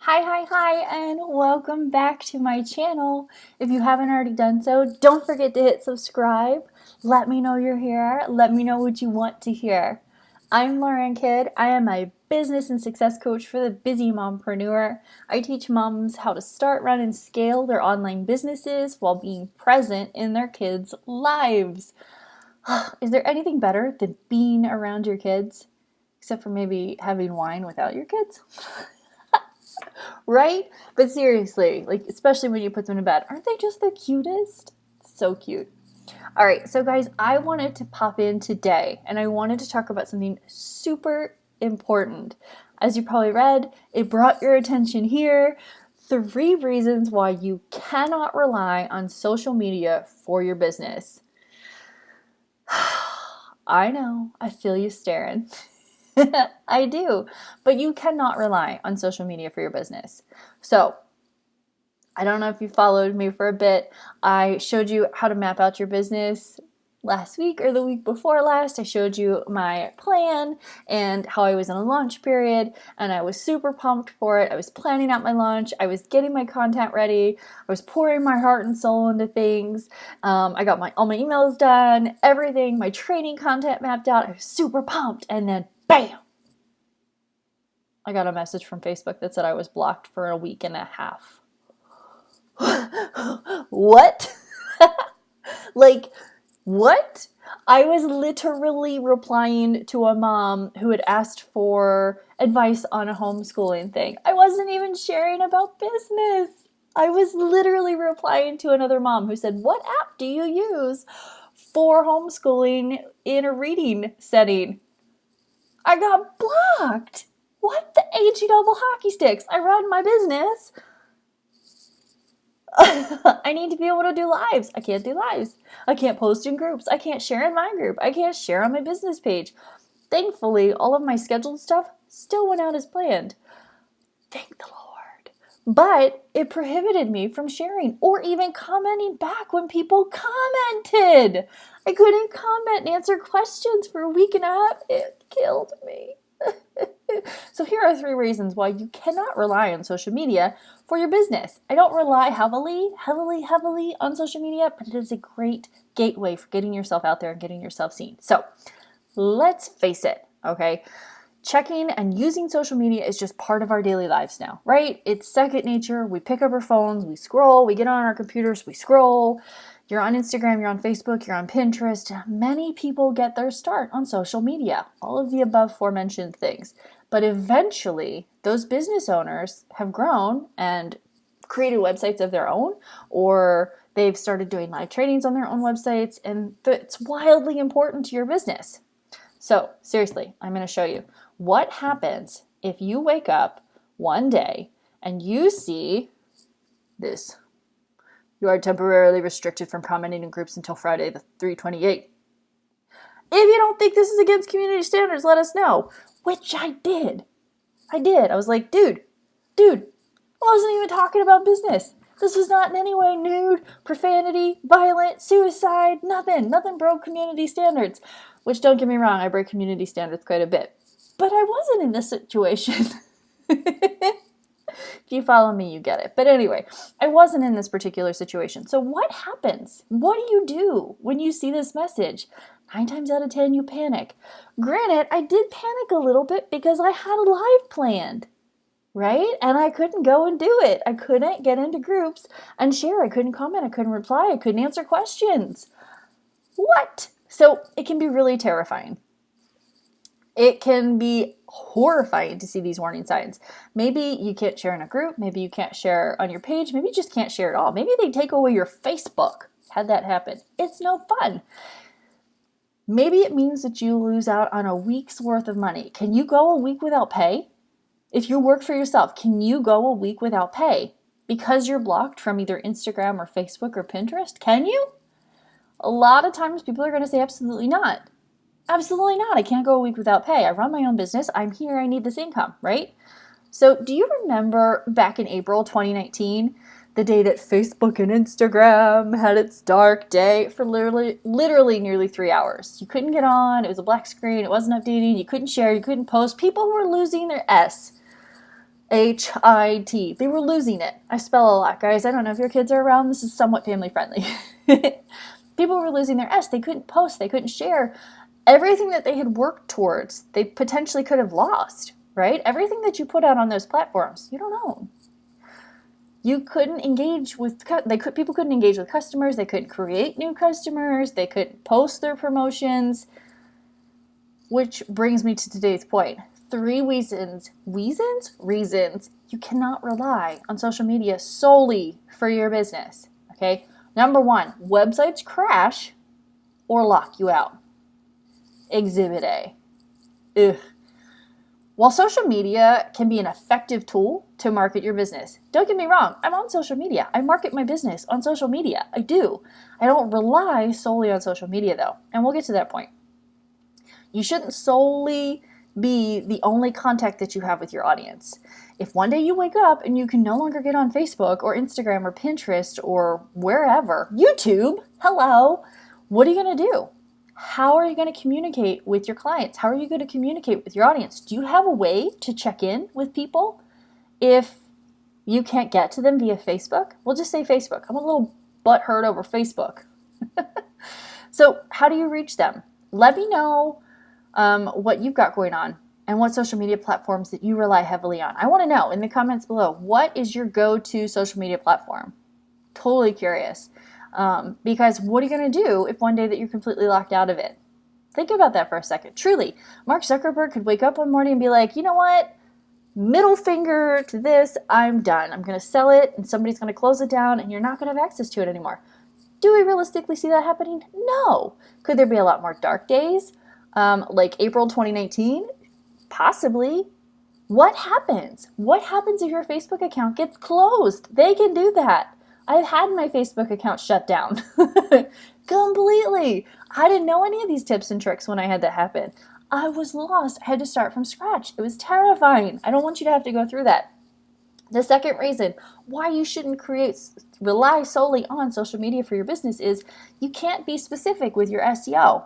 Hi, and welcome back to my channel. If you haven't already done so, don't forget to hit subscribe. Let me know you're here. Let me know what you want to hear. I'm Lauren Kidd. I am a business and success coach for the busy mompreneur. I teach moms how to start, run, and scale their online businesses while being present in their kids' lives. Is there anything better than being around your kids? Except for maybe having wine without your kids? Right? But seriously, like, especially when you put them to bed, aren't they just the cutest? So cute. All right, so guys, I wanted to pop in today and I wanted to talk about something super important. As you probably read, it brought your attention here. 3 reasons why you cannot rely on social media for your business. I know, I feel you staring. I do, but you cannot rely on social media for your business. So, I don't know if you followed me for a bit. I showed you how to map out your business last week or the week before last. I showed you my plan and how I was in a launch period, and I was super pumped for it. I was planning out my launch. I was getting my content ready. I was pouring my heart and soul into things. I got all my emails done, everything, my training content mapped out. I was super pumped, and then bam! I got a message from Facebook that said I was blocked for a week and a half. What? Like, what? I was literally replying to a mom who had asked for advice on a homeschooling thing. I wasn't even sharing about business. I was literally replying to another mom who said, "What app do you use for homeschooling in a reading setting?" I got blocked. What the HE double hockey sticks? I run my business. I need to be able to do lives. I can't do lives. I can't post in groups. I can't share in my group. I can't share on my business page. Thankfully, all of my scheduled stuff still went out as planned. Thank the Lord. But it prohibited me from sharing or even commenting back when people commented. I couldn't comment and answer questions for a week and a half. It killed me. So here are 3 reasons why you cannot rely on social media for your business. I don't rely heavily on social media, but it is a great gateway for getting yourself out there and getting yourself seen. So let's face it, okay? Checking and using social media is just part of our daily lives now, right? It's second nature. We pick up our phones, we scroll, we get on our computers, we scroll. You're on Instagram, you're on Facebook, you're on Pinterest. Many people get their start on social media, all of the above aforementioned things. But eventually, those business owners have grown and created websites of their own, or they've started doing live trainings on their own websites, and it's wildly important to your business. So seriously, I'm going to show you what happens if you wake up one day and you see this. You are temporarily restricted from commenting in groups until Friday the 3/28. If you don't think this is against community standards, let us know. Which I did. I was like, dude, I wasn't even talking about business. This was not in any way nude, profanity, violent, suicide, nothing broke community standards. Which, don't get me wrong, I break community standards quite a bit. But I wasn't in this situation. If you follow me, you get it. But anyway, I wasn't in this particular situation. So what happens? What do you do when you see this message? 9 times out of 10, you panic. Granted, I did panic a little bit because I had a live planned, right? And I couldn't go and do it. I couldn't get into groups and share. I couldn't comment. I couldn't reply. I couldn't answer questions. What? So it can be really terrifying. It can be horrifying to see these warning signs. Maybe you can't share in a group. Maybe you can't share on your page. Maybe you just can't share at all. Maybe they take away your Facebook. Had that happen. It's no fun. Maybe it means that you lose out on a week's worth of money. Can you go a week without pay? If you work for yourself, can you go a week without pay because you're blocked from either Instagram or Facebook or Pinterest? Can you? A lot of times people are going to say absolutely not. Absolutely not. I can't go a week without pay. I run my own business. I'm here. I need this income, right? So do you remember back in April 2019, the day that Facebook and Instagram had its dark day for literally nearly 3 hours? You couldn't get on. It was a black screen. It wasn't updating. You couldn't share. You couldn't post. People were losing their S. HIT. They were losing it. I spell a lot, guys. I don't know if your kids are around. This is somewhat family friendly. People were losing their S. They couldn't post. They couldn't share. Everything that they had worked towards, they potentially could have lost, right? Everything that you put out on those platforms, you don't own. You couldn't engage with, people couldn't engage with customers. They couldn't create new customers. They couldn't post their promotions. Which brings me to today's point. 3 reasons you cannot rely on social media solely for your business, okay? Number 1, websites crash or lock you out. Exhibit A. Ugh. While social media can be an effective tool to market your business, don't get me wrong, I'm on social media. I market my business on social media. I do. I don't rely solely on social media though, and we'll get to that point. You shouldn't solely be the only contact that you have with your audience. If one day you wake up and you can no longer get on Facebook or Instagram or Pinterest or wherever, YouTube, hello, what are you going to do? How are you going to communicate with your clients? How are you going to communicate with your audience? Do you have a way to check in with people if you can't get to them via Facebook? We'll just say Facebook. I'm a little butthurt over Facebook. So how do you reach them? Let me know what you've got going on and what social media platforms that you rely heavily on. I want to know in the comments below, what is your go-to social media platform? Totally curious. Because what are you going to do if one day that you're completely locked out of it? Think about that for a second. Truly, Mark Zuckerberg could wake up one morning and be like, you know what? Middle finger to this, I'm done. I'm going to sell it and somebody's going to close it down and you're not going to have access to it anymore. Do we realistically see that happening? No. Could there be a lot more dark days? Like April 2019? Possibly. What happens? What happens if your Facebook account gets closed? They can do that. I've had my Facebook account shut down completely. I didn't know any of these tips and tricks when I had that happen. I was lost. I had to start from scratch. It was terrifying. I don't want you to have to go through that. The second reason why you shouldn't rely solely on social media for your business is you can't be specific with your SEO.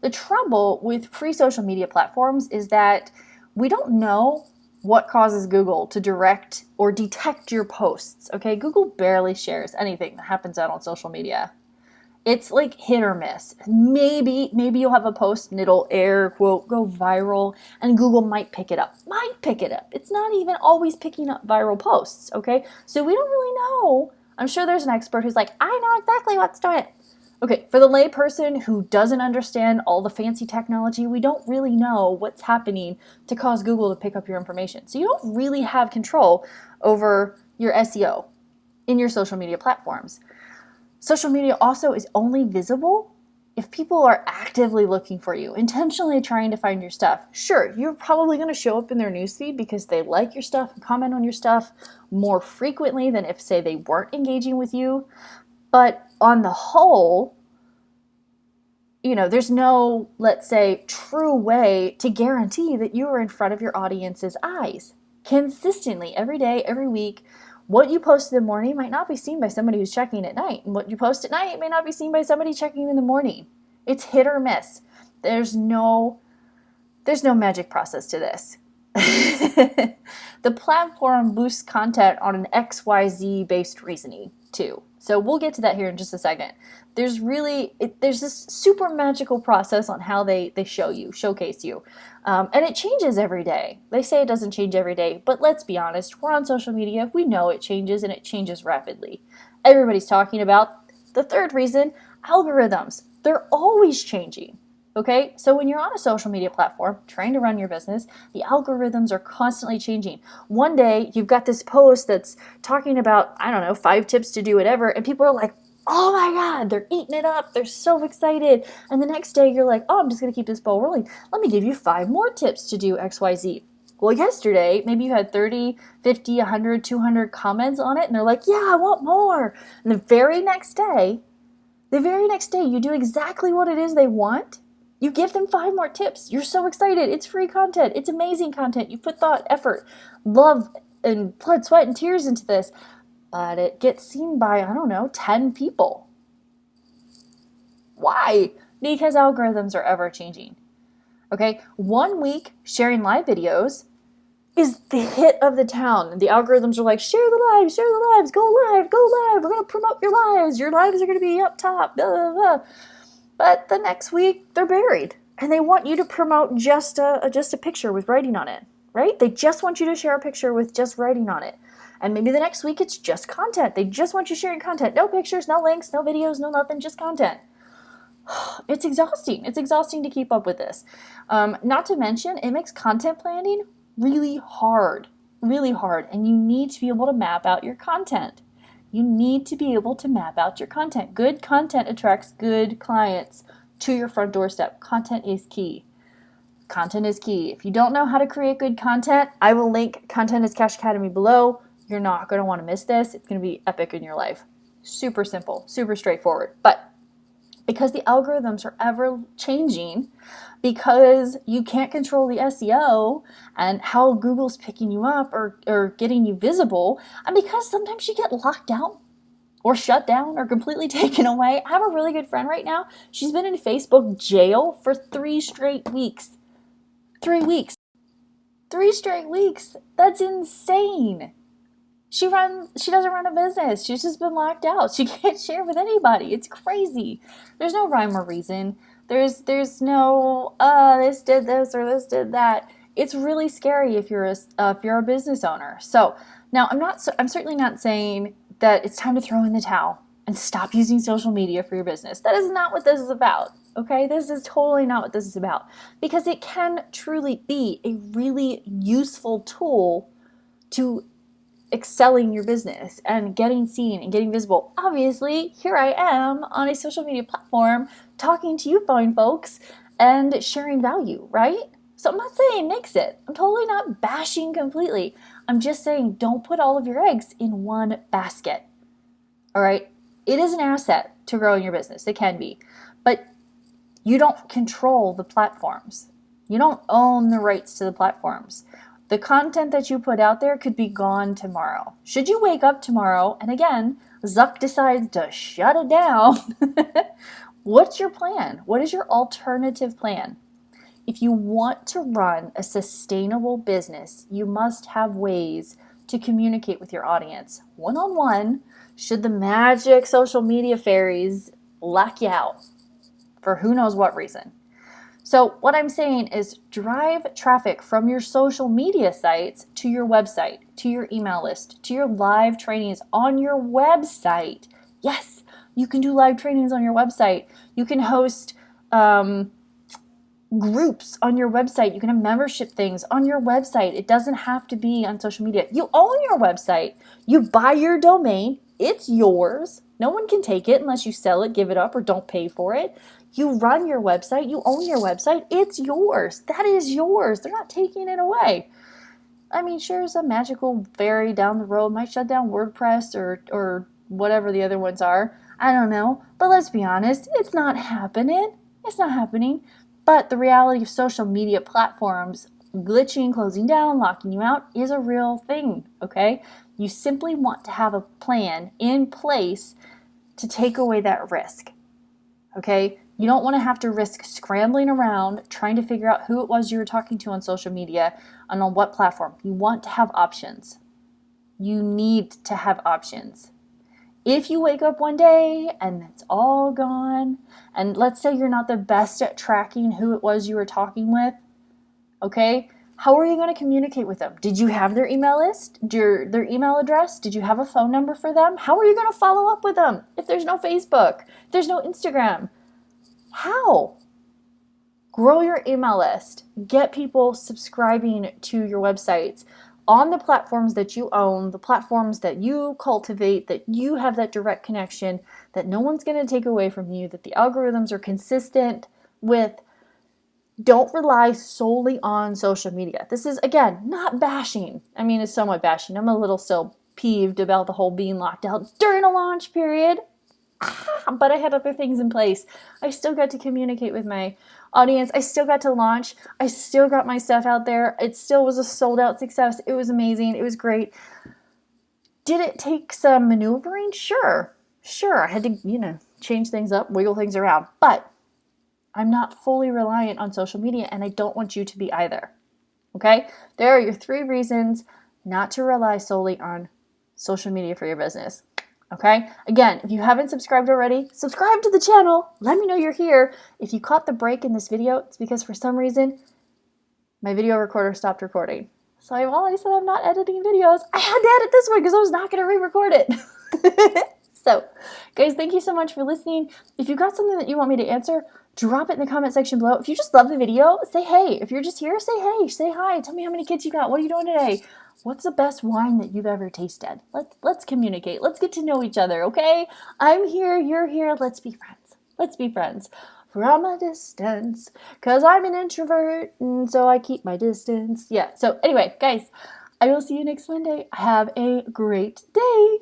The trouble with free social media platforms is that we don't know what causes Google to direct or detect your posts, okay? Google barely shares anything that happens out on social media. It's like hit or miss. Maybe you'll have a post and it'll air quote, go viral, and Google might pick it up. It's not even always picking up viral posts, okay? So we don't really know. I'm sure there's an expert who's like, I know exactly what's doing it. Okay, for the layperson who doesn't understand all the fancy technology, we don't really know what's happening to cause Google to pick up your information. So you don't really have control over your SEO in your social media platforms. Social media also is only visible if people are actively looking for you, intentionally trying to find your stuff. Sure, you're probably going to show up in their newsfeed because they like your stuff and comment on your stuff more frequently than if, say, they weren't engaging with you. But on the whole, there's no, let's say, true way to guarantee that you are in front of your audience's eyes consistently every day, every week. What you post in the morning might not be seen by somebody who's checking at night, and what you post at night may not be seen by somebody checking in the morning. It's hit or miss. There's no magic process to this. The platform boosts content on an XYZ based reasoning too. So we'll get to that here in just a second. There's this super magical process on how they showcase you. And it changes every day. They say it doesn't change every day, but let's be honest, we're on social media. We know it changes and it changes rapidly. Everybody's talking about the third reason, algorithms. They're always changing. Okay, so when you're on a social media platform trying to run your business, the algorithms are constantly changing. One day you've got this post that's talking about, 5 tips to do whatever, and people are like, oh my God, they're eating it up. They're so excited. And the next day you're like, oh, I'm just going to keep this ball rolling. Let me give you 5 more tips to do XYZ. Well, yesterday, maybe you had 30, 50, 100, 200 comments on it, and they're like, yeah, I want more. And the very next day, you do exactly what it is they want. You give them 5 more tips. You're so excited. It's free content. It's amazing content. You put thought, effort, love, and blood, sweat, and tears into this. But it gets seen by, 10 people. Why? Because algorithms are ever changing. Okay? 1 week sharing live videos is the hit of the town. And the algorithms are like, share the lives, go live, we're going to promote your lives are going to be up top, blah, blah, blah. But the next week, they're buried. And they want you to promote just a picture with writing on it, right? They just want you to share a picture with just writing on it. And maybe the next week, it's just content. They just want you sharing content. No pictures, no links, no videos, no nothing, just content. It's exhausting. It's exhausting to keep up with this. Not to mention, it makes content planning really hard. And you need to be able to map out your content. Good content attracts good clients to your front doorstep. Content is key. If you don't know how to create good content, I will link Content is Cash Academy below. You're not going to want to miss this. It's going to be epic in your life. Super simple, super straightforward. But because the algorithms are ever changing, because you can't control the SEO and how Google's picking you up or getting you visible, and because sometimes you get locked out or shut down or completely taken away. I have a really good friend right now. She's been in Facebook jail for 3 straight weeks. 3 weeks. 3 straight weeks. That's insane. She doesn't run a business. She's just been locked out. She can't share with anybody. It's crazy. There's no rhyme or reason. There's no this did this or this did that. It's really scary if you're a business owner. So now I'm certainly not saying that it's time to throw in the towel and stop using social media for your business. That is not what this is about. Okay, this is totally not what this is about, because it can truly be a really useful tool to excelling your business and getting seen and getting visible. Obviously, here I am on a social media platform talking to you fine folks and sharing value, right? So I'm not saying nix it. I'm totally not bashing completely. I'm just saying don't put all of your eggs in one basket. All right? It is an asset to growing your business. It can be. But you don't control the platforms. You don't own the rights to the platforms. The content that you put out there could be gone tomorrow. Should you wake up tomorrow and again, Zuck decides to shut it down, what's your plan? What is your alternative plan? If you want to run a sustainable business, you must have ways to communicate with your audience one-on-one should the magic social media fairies lock you out for who knows what reason. So what I'm saying is drive traffic from your social media sites to your website, to your email list, to your live trainings on your website. Yes, you can do live trainings on your website. You can host groups on your website. You can have membership things on your website. It doesn't have to be on social media. You own your website. You buy your domain. It's yours. No one can take it unless you sell it, give it up, or don't pay for it. You run your website. You own your website. It's yours. That is yours. They're not taking it away. I mean, sure, some magical fairy down the road might shut down WordPress or whatever the other ones are. I don't know. But let's be honest, it's not happening. It's not happening. But the reality of social media platforms glitching, closing down, locking you out is a real thing, okay? You simply want to have a plan in place to take away that risk, okay? You don't want to have to risk scrambling around trying to figure out who it was you were talking to on social media and on what platform. You want to have options. You need to have options. If you wake up one day and it's all gone, and let's say you're not the best at tracking who it was you were talking with, okay, how are you going to communicate with them? Did you have their email list? Their email address? Did you have a phone number for them? How are you going to follow up with them if there's no Facebook, if there's no Instagram? How? Grow your email list. Get people subscribing to your websites on the platforms that you own, the platforms that you cultivate, that you have that direct connection, that no one's going to take away from you, that the algorithms are consistent with. Don't rely solely on social media. This is, again, not bashing. I mean, it's somewhat bashing. I'm a little still peeved about the whole being locked out during a launch period. But I had other things in place. I still got to communicate with my audience. I still got to launch. I still got my stuff out there. It still was a sold out success. It was amazing. It was great. Did it take some maneuvering? Sure. I had to, change things up, wiggle things around. But I'm not fully reliant on social media, and I don't want you to be either. Okay? There are your 3 reasons not to rely solely on social media for your business. Okay? Again, if you haven't subscribed already, subscribe to the channel. Let me know you're here. If you caught the break in this video, it's because for some reason, my video recorder stopped recording. So while I said I'm not editing videos, I had to edit this one because I was not going to re-record it. So, guys, thank you so much for listening. If you've got something that you want me to answer, drop it in the comment section below. If you just love the video, say hey. If you're just here, say hey, say hi. Tell me how many kids you got. What are you doing today? What's the best wine that you've ever tasted? Let's communicate. Let's get to know each other, okay? I'm here, you're here. Let's be friends. Let's be friends. From a distance, because I'm an introvert, and so I keep my distance. Yeah, so anyway, guys, I will see you next Monday. Have a great day.